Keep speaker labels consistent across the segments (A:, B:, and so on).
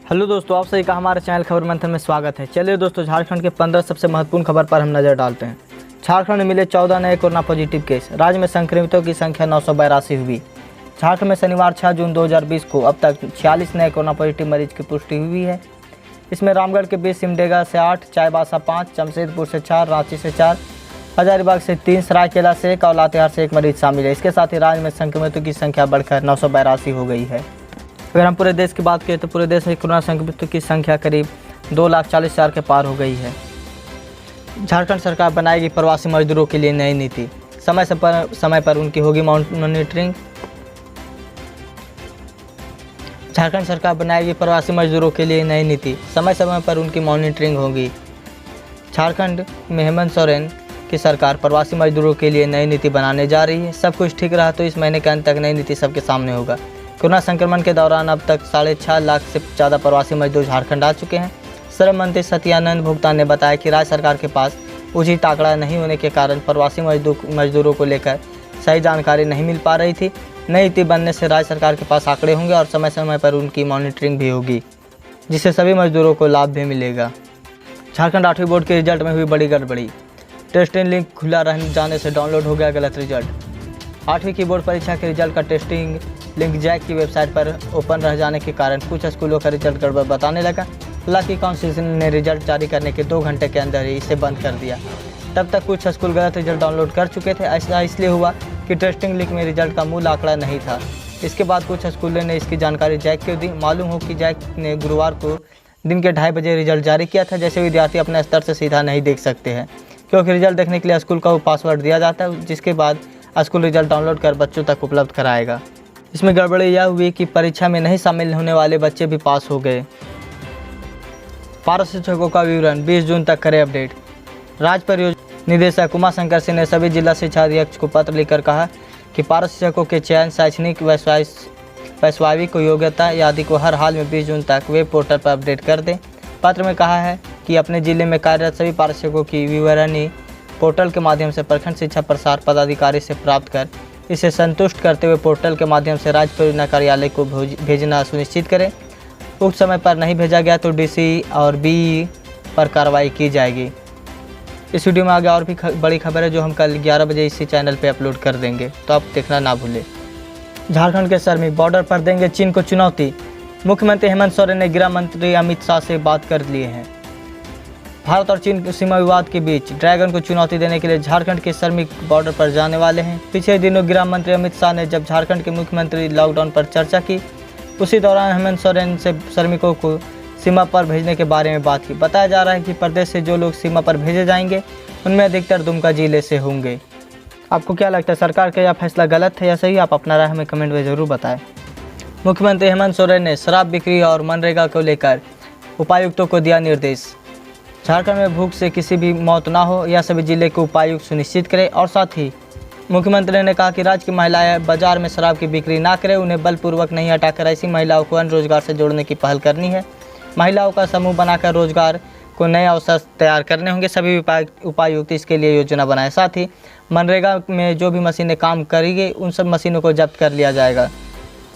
A: Hello दोस्तों, आप सभी का हमारे चैनल खबर मंथन में स्वागत है। चलिए दोस्तों, झारखंड के 15 सबसे महत्वपूर्ण खबर पर हम नजर डालते हैं। झारखंड में मिले 14 नए कोरोना पॉजिटिव केस। राज्य में संक्रमितों की संख्या 982 हुई। झारखंड में शनिवार 6 जून 2020 को अब तक 46 नए कोरोना पॉजिटिव मरीज की पुष्टि हुई है। इसमें रामगढ़ के 20, सिमडेगा से 8, चाईबासा 5, जमशेदपुर से 4, रांची से 4, हजारीबाग से 3, सरायकेला से 1 और लातेहार से 1 मरीज शामिल है। इसके साथ ही राज्य में संक्रमितों की संख्या बढ़कर 982 हो गई है। अगर हम पूरे देश की बात करें तो पूरे देश में कोरोना संक्रमितों की संख्या करीब 2,40,000 के पार हो गई है। झारखंड सरकार बनाएगी प्रवासी मजदूरों के लिए नई नीति। समय पर उनकी होगी मॉनिटरिंग। झारखंड सरकार बनाएगी प्रवासी मजदूरों के लिए नई नीति। समय पर उनकी मॉनिटरिंग होगी। झारखंड में हेमंत सोरेन की सरकार प्रवासी मजदूरों के लिए नई नीति बनाने जा रही है। सब कुछ ठीक रहा तो इस महीने के अंत तक नई नीति सबके सामने होगा। कोरोना संक्रमण के दौरान अब तक 6.5 लाख से ज़्यादा प्रवासी मजदूर झारखंड आ चुके हैं। श्रम मंत्री सत्यानंद भोक्ता ने बताया कि राज्य सरकार के पास उचित आंकड़ा नहीं होने के कारण प्रवासी मजदूरों को लेकर सही जानकारी नहीं मिल पा रही थी। नई नीति बनने से राज्य सरकार के पास आंकड़े होंगे और समय पर उनकी मॉनिटरिंग भी होगी, जिससे सभी मजदूरों को लाभ भी मिलेगा। झारखंड 8वीं बोर्ड के रिजल्ट में हुई बड़ी गड़बड़ी। टेस्टिंग लिंक खुला रह जाने से डाउनलोड हो गया गलत रिजल्ट। 8वीं की बोर्ड परीक्षा के रिजल्ट का टेस्टिंग लिंक जैक की वेबसाइट पर ओपन रह जाने के कारण कुछ स्कूलों का रिजल्ट गड़बड़ बताने लगा। हालांकि काउंसिल ने रिजल्ट जारी करने के 2 घंटे के अंदर ही इसे बंद कर दिया। तब तक कुछ स्कूल गलत रिजल्ट डाउनलोड कर चुके थे। ऐसा इसलिए हुआ कि टेस्टिंग लिंक में रिजल्ट का मूल आंकड़ा नहीं था। इसके बाद कुछ स्कूलों ने इसकी जानकारी जैक को दी। मालूम हो कि जैक ने गुरुवार को दिन के 2:30 बजे रिजल्ट जारी किया था। जैसे विद्यार्थी अपने स्तर से सीधा नहीं देख सकते हैं, क्योंकि रिजल्ट देखने के लिए स्कूल का पासवर्ड दिया जाता है, जिसके बाद स्कूल रिजल्ट डाउनलोड कर बच्चों तक उपलब्ध कराएगा। इसमें गड़बड़ी यह हुई कि परीक्षा में नहीं शामिल होने वाले बच्चे भी पास हो गए। पारा शिक्षकों का विवरण 20 जून तक करें अपडेट। राज्य परियोजना निदेशक उमा शंकर सिंह ने सभी जिला शिक्षा अध्यक्ष को पत्र लिखकर कहा कि पारा शिक्षकों के चयन, शैक्षणिक वैश्विक योग्यता आदि को हर हाल में 20 जून तक वेब पोर्टल पर अपडेट कर दें। पत्र में कहा है कि अपने जिले में कार्यरत सभी पारा शिक्षकों की विवरणी पोर्टल के माध्यम से प्रखंड शिक्षा प्रसार पदाधिकारी से प्राप्त कर इसे संतुष्ट करते हुए पोर्टल के माध्यम से राज्य परियोजना कार्यालय को भेजना सुनिश्चित करें। उक्त समय पर नहीं भेजा गया तो डीसी और बीई पर कार्रवाई की जाएगी। इस वीडियो में आगे और भी बड़ी खबर है जो हम कल 11 बजे इसी चैनल पे अपलोड कर देंगे, तो आप देखना ना भूलें। झारखंड के श्रमिक बॉर्डर पर देंगे चीन को चुनौती। मुख्यमंत्री हेमंत सोरेन ने गृह मंत्री अमित शाह से बात कर लिए हैं। भारत और चीन सीमा विवाद के बीच ड्रैगन को चुनौती देने के लिए झारखंड के श्रमिक बॉर्डर पर जाने वाले हैं। पिछले दिनों गृह मंत्री अमित शाह ने जब झारखंड के मुख्यमंत्री लॉकडाउन पर चर्चा की, उसी दौरान हेमंत सोरेन से श्रमिकों को सीमा पर भेजने के बारे में बात की। बताया जा रहा है कि प्रदेश से जो लोग सीमा पर भेजे जाएंगे उनमें अधिकतर दुमका जिले से होंगे। आपको क्या लगता है, सरकार का यह फैसला गलत है या सही? आप अपना राय हमें कमेंट में ज़रूर बताएं। मुख्यमंत्री हेमंत सोरेन ने शराब बिक्री और मनरेगा को लेकर उपायुक्तों को दिया निर्देश। झारखंड में भूख से किसी भी मौत ना हो, यह सभी जिले के उपायुक्त सुनिश्चित करें। और साथ ही मुख्यमंत्री ने कहा कि राज्य की महिलाएं बाजार में शराब की बिक्री ना करें, उन्हें बलपूर्वक नहीं हटाकर ऐसी महिलाओं को अन्य रोजगार से जोड़ने की पहल करनी है। महिलाओं का समूह बनाकर रोजगार को नए अवसर तैयार करने होंगे। सभी उपायुक्त इसके लिए योजना बनाएं। साथ ही मनरेगा में जो भी मशीनें काम करेंगी उन सब मशीनों को जब्त कर लिया जाएगा।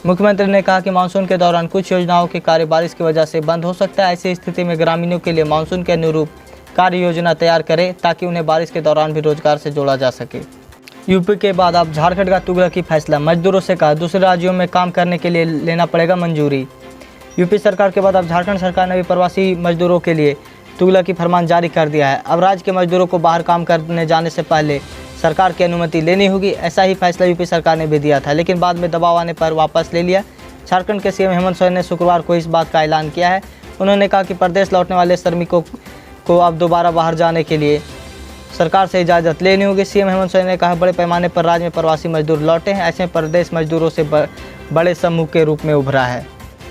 A: मुख्यमंत्री ने कहा कि मानसून के दौरान कुछ योजनाओं के कार्य बारिश की वजह से बंद हो सकता है। ऐसी स्थिति में ग्रामीणों के लिए मानसून के अनुरूप कार्य योजना तैयार करें ताकि उन्हें बारिश के दौरान भी रोजगार से जोड़ा जा सके। यूपी के बाद अब झारखंड का तुगलकी फैसला। मजदूरों से कहा दूसरे राज्यों में काम करने के लिए लेना पड़ेगा मंजूरी। यूपी सरकार के बाद अब झारखंड सरकार ने भी प्रवासी मजदूरों के लिए तुगलकी फरमान जारी कर दिया है। अब राज्य के मजदूरों को बाहर काम करने जाने से पहले सरकार की अनुमति लेनी होगी। ऐसा ही फैसला यूपी सरकार ने भी दिया था, लेकिन बाद में दबाव आने पर वापस ले लिया। झारखंड के सीएम हेमंत सोरेन ने शुक्रवार को इस बात का ऐलान किया है। उन्होंने कहा कि प्रदेश लौटने वाले श्रमिकों को अब दोबारा बाहर जाने के लिए सरकार से इजाज़त लेनी होगी। सीएम हेमंत सोरेन ने कहा बड़े पैमाने पर राज्य में प्रवासी मजदूर लौटे हैं। ऐसे में प्रदेश मजदूरों से बड़े समूह के रूप में उभरा है।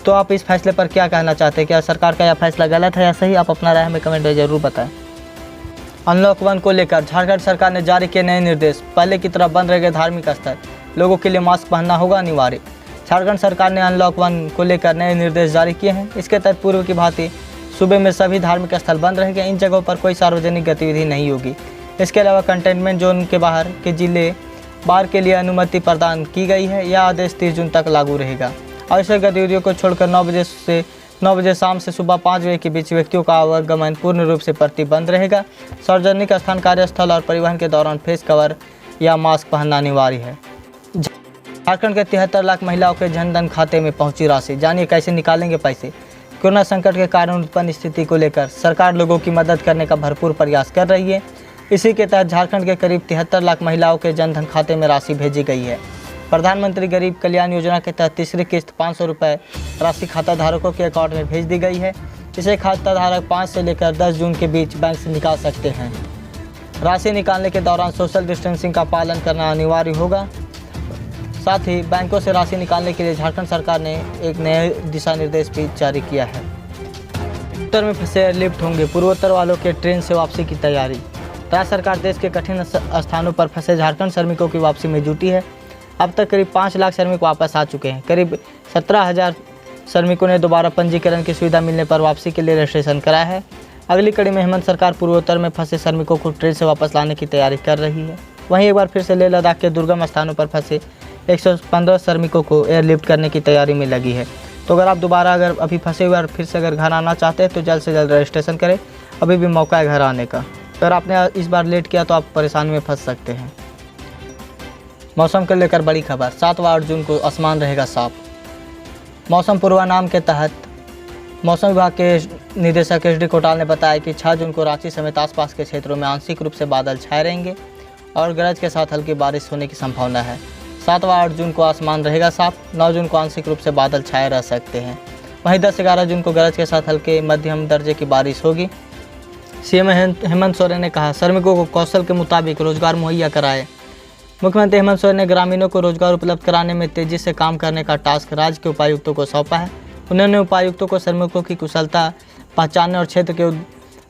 A: तो आप इस फैसले पर क्या कहना चाहते हैं? क्या सरकार का यह फैसला गलत है या सही? आप अपना राय हमें कमेंट में ज़रूर बताएं। अनलॉक 1 को लेकर झारखंड सरकार ने जारी किए नए निर्देश। पहले की तरह बंद रह गए धार्मिक स्थल, लोगों के लिए मास्क पहनना होगा अनिवार्य। झारखंड सरकार ने अनलॉक 1 को लेकर नए निर्देश जारी किए हैं। इसके तहत पूर्व की भांति सूबे में सभी धार्मिक स्थल बंद रहेंगे। इन जगहों पर कोई सार्वजनिक गतिविधि नहीं होगी। इसके अलावा कंटेनमेंट जोन के बाहर के जिले बार के लिए अनुमति प्रदान की गई है। यह आदेश 30 जून तक लागू रहेगा। आवश्यक गतिविधियों को छोड़कर 9 बजे से 9 बजे शाम से सुबह 5 बजे के बीच व्यक्तियों का आवागमन पूर्ण रूप से प्रतिबंध रहेगा। सार्वजनिक स्थान, कार्यस्थल और परिवहन के दौरान फेस कवर या मास्क पहनना अनिवार्य है। झारखंड के 73 लाख महिलाओं के जनधन खाते में पहुंची राशि, जानिए कैसे निकालेंगे पैसे। कोरोना संकट के कारण उत्पन्न स्थिति को लेकर सरकार लोगों की मदद करने का भरपूर प्रयास कर रही है। इसी के तहत झारखंड के करीब 73 लाख महिलाओं के जनधन खाते में राशि भेजी गई है। प्रधानमंत्री गरीब कल्याण योजना के तहत तीसरी किस्त 500 रुपये राशि खाता धारकों के अकाउंट में भेज दी गई है। इसे खाता धारक 5 से लेकर 10 जून के बीच बैंक से निकाल सकते हैं। राशि निकालने के दौरान सोशल डिस्टेंसिंग का पालन करना अनिवार्य होगा। साथ ही बैंकों से राशि निकालने के लिए झारखंड सरकार ने एक नए दिशा निर्देश भी जारी किया है। उत्तर में फंसे एयरलिफ्ट होंगे, पूर्वोत्तर वालों के ट्रेन से वापसी की तैयारी। राज्य सरकार देश के कठिन स्थानों पर फंसे झारखंड श्रमिकों की वापसी में जुटी है। अब तक करीब 5 लाख श्रमिक वापस आ चुके हैं। करीब 17,000 श्रमिकों ने दोबारा पंजीकरण की सुविधा मिलने पर वापसी के लिए रजिस्ट्रेशन कराया है। अगली कड़ी में हेमंत सरकार पूर्वोत्तर में फंसे श्रमिकों को ट्रेन से वापस लाने की तैयारी कर रही है। वहीं एक बार फिर से लेह लद्दाख के दुर्गम स्थानों पर फंसे 115 श्रमिकों को एयरलिफ्ट करने की तैयारी में लगी है। तो अगर आप दोबारा अभी फंसे हुए और फिर से अगर घर आना चाहते हैं तो जल्द से जल्द रजिस्ट्रेशन करें, अभी भी मौका है घर आने का। अगर आपने इस बार लेट किया तो आप परेशानी में फंस सकते हैं। मौसम को लेकर बड़ी खबर, 7 व 8 जून को आसमान रहेगा साफ। मौसम पूर्वानुमान के तहत मौसम विभाग के निदेशक एस डी कोटाल ने बताया कि 6 जून को रांची समेत आसपास के क्षेत्रों में आंशिक रूप से बादल छाए रहेंगे और गरज के साथ हल्की बारिश होने की संभावना है। 7 व 8 जून को आसमान रहेगा साफ। 9 जून को आंशिक रूप से बादल छाए रह सकते हैं। वहीं 10-11 जून को गरज के साथ हल्के मध्यम दर्जे की बारिश होगी। सीएम हेमंत सोरेन ने कहा, श्रमिकों को कौशल के मुताबिक रोजगार मुहैया कराए। मुख्यमंत्री हेमंत सोरेन ने ग्रामीणों को रोजगार उपलब्ध कराने में तेजी से काम करने का टास्क राज्य के उपायुक्तों को सौंपा है। उन्होंने उपायुक्तों को श्रमिकों की कुशलता पहचानने और क्षेत्र के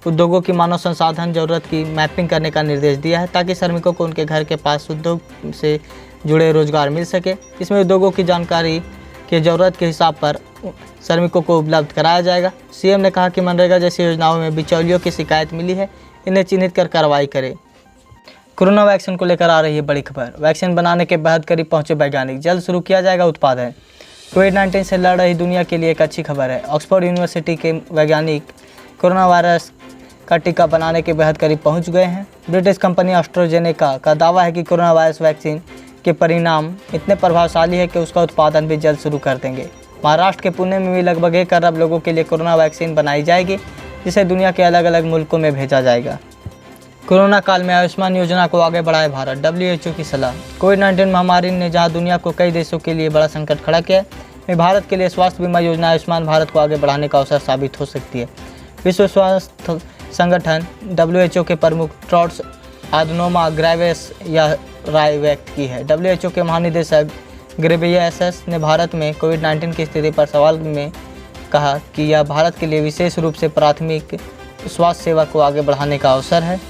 A: उद्योगों की मानव संसाधन जरूरत की मैपिंग करने का निर्देश दिया है, ताकि श्रमिकों को उनके घर के पास उद्योग से जुड़े रोजगार मिल सके। इसमें उद्योगों की जानकारी की ज़रूरत के हिसाब पर श्रमिकों को उपलब्ध कराया जाएगा। सीएम ने कहा कि मनरेगा जैसी योजनाओं में बिचौलियों की शिकायत मिली है, इन्हें चिन्हित कर कार्रवाई करें। कोरोना वैक्सीन को लेकर आ रही है बड़ी खबर। वैक्सीन बनाने के बेहद करीब पहुंचे वैज्ञानिक, जल्द शुरू किया जाएगा उत्पादन। कोविड-19 से लड़ रही दुनिया के लिए एक अच्छी खबर है। ऑक्सफोर्ड यूनिवर्सिटी के वैज्ञानिक कोरोना वायरस का टीका बनाने के बेहद करीब पहुंच गए हैं। ब्रिटिश कंपनी एस्ट्राजेनेका का दावा है कि कोरोना वायरस वैक्सीन के परिणाम इतने प्रभावशाली है कि उसका उत्पादन भी जल्द शुरू कर देंगे। महाराष्ट्र के पुणे में भी लगभग 1 अरब लोगों के लिए कोरोना वैक्सीन बनाई जाएगी, जिसे दुनिया के अलग अलग मुल्कों में भेजा जाएगा। कोरोना काल में आयुष्मान योजना को आगे बढ़ाए भारत, WHO की सलाह। कोविड-19 महामारी ने जहां दुनिया को कई देशों के लिए बड़ा संकट खड़ा किया है, वहीं भारत के लिए स्वास्थ्य बीमा योजना आयुष्मान भारत को आगे बढ़ाने का अवसर साबित हो सकती है। विश्व स्वास्थ्य संगठन WHO के प्रमुख टेड्रोस अधानोम ग्हेब्रेयेसस यह राय व्यक्त की है। WHO के महानिदेशक घेब्रेयेसस ने भारत में कोविड-19 की स्थिति पर सवाल में कहा कि यह भारत के लिए विशेष रूप से प्राथमिक स्वास्थ्य सेवा को आगे बढ़ाने का अवसर है।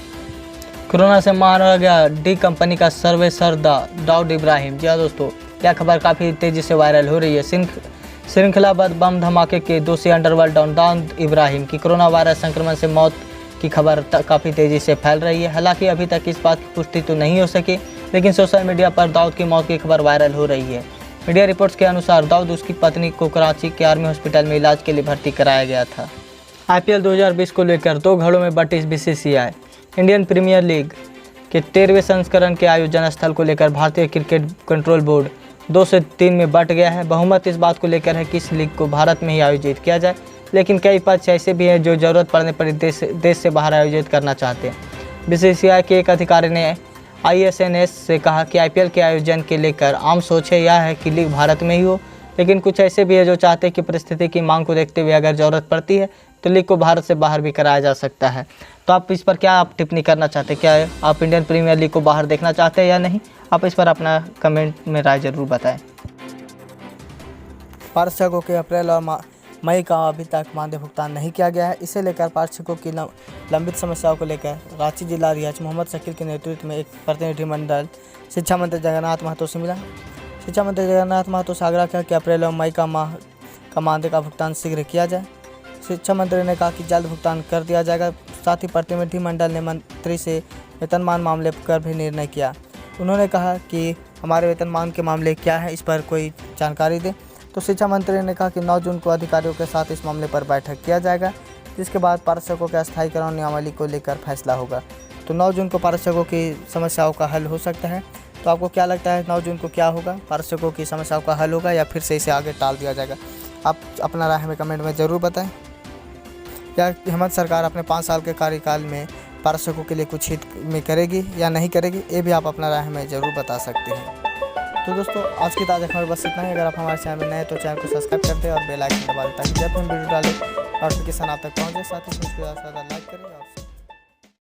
A: कोरोना से मारा गया डी कंपनी का सर्वेसर्दा दाऊद इब्राहिम। जी हाँ दोस्तों, यह खबर काफ़ी तेज़ी से वायरल हो रही है। श्रृंखलाबद्ध बम धमाके के दोषी अंडरवर्ल्ड डॉन दाऊद इब्राहिम की कोरोना वायरस संक्रमण से मौत की खबर काफ़ी तेज़ी से फैल रही है। हालांकि अभी तक इस बात की पुष्टि तो नहीं हो सकी, लेकिन सोशल मीडिया पर दाऊद की मौत की खबर वायरल हो रही है। मीडिया रिपोर्ट्स के अनुसार दाऊद उसकी पत्नी को कराची के आर्मी हॉस्पिटल में इलाज के लिए भर्ती कराया गया था। IPL 2020 को लेकर 2 घड़ों में बटी BCCI। इंडियन प्रीमियर लीग के 13वें संस्करण के आयोजन स्थल को लेकर भारतीय क्रिकेट कंट्रोल बोर्ड 2 से 3 में बंट गया है। बहुमत इस बात को लेकर है कि इस लीग को भारत में ही आयोजित किया जाए, लेकिन कई पक्ष ऐसे भी हैं जो ज़रूरत पड़ने पर देश से बाहर आयोजित करना चाहते हैं। BCCI के एक अधिकारी ने ISNS से कहा कि IPL के आयोजन के लेकर आम सोच है यह है कि लीग भारत में ही हो, लेकिन कुछ ऐसे भी है जो चाहते हैं कि परिस्थिति की मांग को देखते हुए अगर ज़रूरत पड़ती है तो लीग को भारत से बाहर भी कराया जा सकता है। तो आप इस पर क्या आप टिप्पणी करना चाहते हैं? क्या आप इंडियन प्रीमियर लीग को बाहर देखना चाहते हैं या नहीं? आप इस पर अपना कमेंट में राय जरूर बताएं। पारदर्शकों के अप्रैल और मई का अभी तक मानदेय भुगतान नहीं किया गया है। इसे लेकर पारदर्शकों की लंबित समस्याओं को लेकर रांची जिला रियाज मोहम्मद शकील के नेतृत्व में एक प्रतिनिधिमंडल शिक्षा मंत्री जगन्नाथ महतो से मिला। शिक्षा मंत्री जगन्नाथ महतो से आग्रह किया कि अप्रैल और मई का मानदेय का भुगतान शीघ्र किया जाए। शिक्षा मंत्री ने कहा कि जल्द भुगतान कर दिया जाएगा। साथ ही प्रतिनिधिमंडल ने मंत्री से वेतनमान मामले पर भी निर्णय किया। उन्होंने कहा कि हमारे वेतनमान के मामले क्या है, इस पर कोई जानकारी दें।
B: तो शिक्षा मंत्री ने कहा कि 9 जून को अधिकारियों के साथ इस मामले पर बैठक किया जाएगा, जिसके बाद पारदर्शकों के अस्थायीकरण नियमावली को लेकर फैसला होगा। तो 9 जून को पारदर्शकों की समस्याओं का हल हो सकता है। तो आपको क्या लगता है 9 जून को क्या होगा? पारदर्शकों की समस्याओं का हल होगा या फिर से इसे आगे टाल दिया जाएगा? आप अपना राय हमें कमेंट में ज़रूर बताएं। क्या हेमंत सरकार अपने 5 साल के कार्यकाल में पारदर्शकों के लिए कुछ हित में करेगी या नहीं करेगी? ये भी आप अपना राय हमें ज़रूर बता सकते हैं। तो दोस्तों, आज की ताज़ा खबर बस इतना ही। अगर आप हमारे चैनल में नए हैं तो चैनल को सब्सक्राइब कर दें और बेल आइकन दबा दें, ताकि जब हम वीडियो डालें नोटिफिकेशन आप तक पहुँचे। साथ ही इसको ज़्यादा से ज़्यादा लाइक करें और